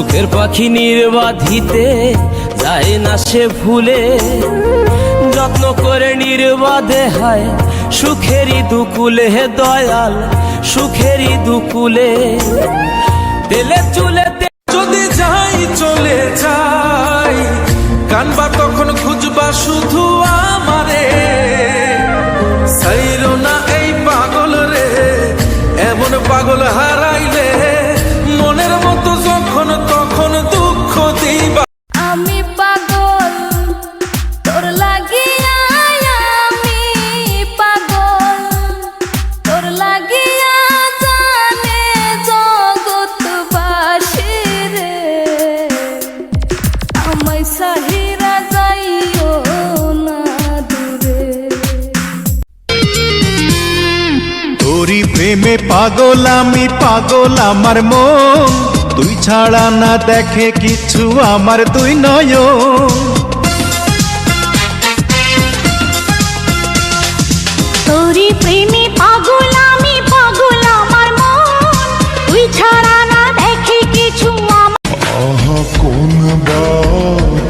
সুখের পাখি নির্বাধিতে যায় না সে ভুলে, যত্ন করে নির্বাধে হয় সুখেরই দুকুলে। হে দয়াল সুখেরই দুকুলে, তেলে চুলেতে যদি যাই চলে যাই, কানবা তখন খুঁজবা শুধু আমারে। সাইরো না এই পাগল রে, এমন পাগল হারাইলে মনের মতো যখন তখন দুঃখ দিবা। আমি পাগল তোর লাগিয়া, আমি পাগল তোর লাগিয়া, জানে জগৎবাসী রে। আমায় সাহিরা যাইও না দূরে। তোরি প্রেমে পাগল আমি, পাগল আমার মন, তুই ছাড়া না দেখে কিছু আমার দুই নয়ন। তোরি প্রেমে পাগল আমি, পাগল আমার মন, তুই ছাড়া না দেখে কিছু আমার। আহা কোন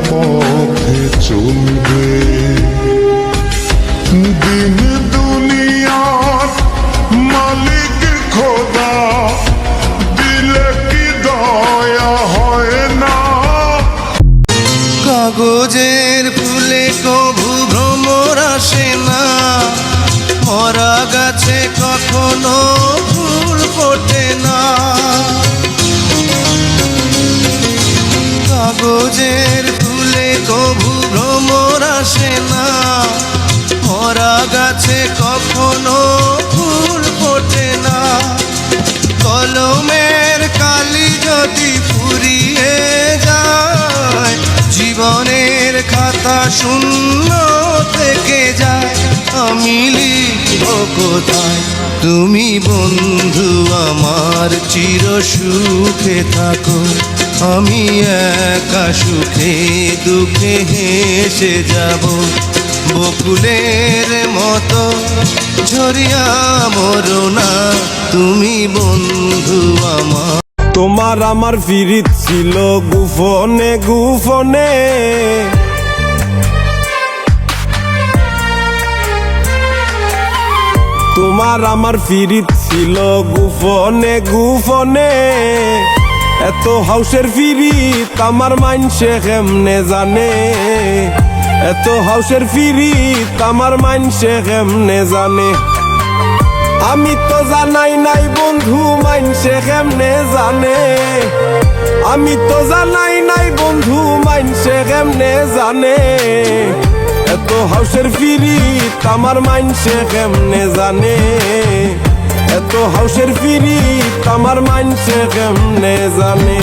পথে চলবে দিন দুনিয়ার মালিক খোদা, দিলে কি দয়া হয় না। কাগজের ফুলে কভু ভ্রমর আসে না, মরা গাছে কখনো ফুল ফোটে না। কাগজের ফুলে কভু ভ্রমর আসে না, মরা গাছে কখনো ফুল ফোটে না। কলমের কালি যদি ফুরিয়ে যায়, জীবনের খাতা শূন্য থেকে যায়। আমি লিখব কোথায়, তুমি বন্ধু আমার চির সুখে থাকো। আমি একা সুখে দুঃখে হেসে যাব, বকুলের মতো ঝরিয়া মরো না, তুমি বন্ধু আমার। তোমার আমার ফিরিত ছিল গুফনে গুফনে, তোমার আমার ফিরিত ছিল গুফনে গুফনে। এত হাউসের ফিরিত আমার মাইনসে কেমনে জানে, এত হাউসের ফিরিত আমার মাইনসে কেমনে জানে। আমি তো জানাই নাই বন্ধু মাইনসে কেমনে জানে, আমি তো জানাই নাই বন্ধু মাইনসে কেমনে জানে। এত হাউসের ফিরিত আমার মাইনসে কেমনে জানে, এত হাউসের ফিরিত আমার মাইনসে কেমনে জানে।